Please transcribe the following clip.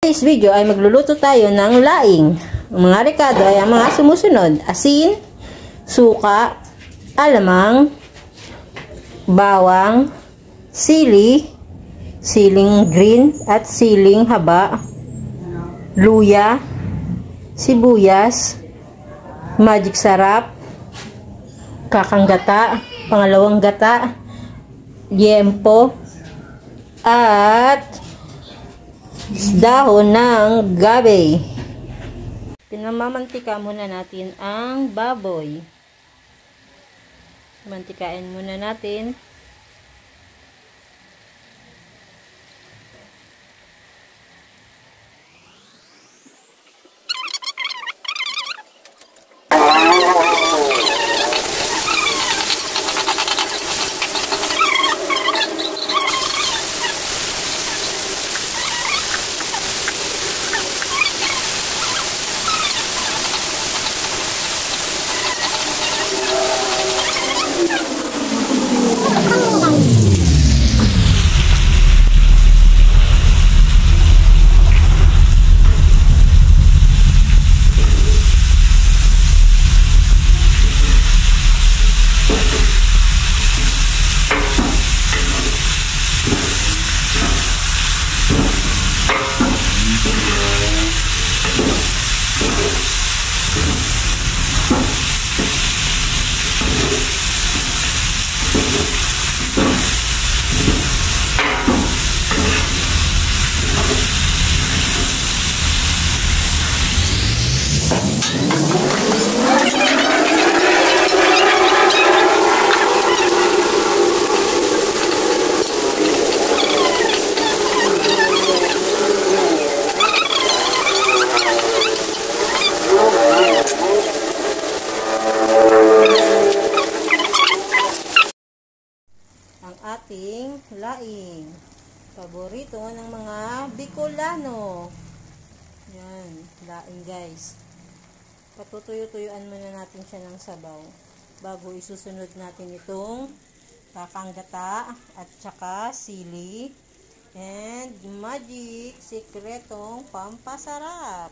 today's video ay magluluto tayo ng laing. Ang mga rekado ay ang mga sumusunod: asin, suka, alamang, bawang, sili, siling green at siling haba, luya, sibuyas, magic sarap, kakang gata, pangalawang gata, yempo, at dahon ng gabi. Pinamamantika muna natin ang baboy. Mantikain muna natin. Ating laing, paborito ng mga Bicolano. Yan, laing guys. Patutuyo-tuyuan muna natin siya ng sabaw bago isusunod natin itong kakanggata at saka sili and magic sikretong pampasarap.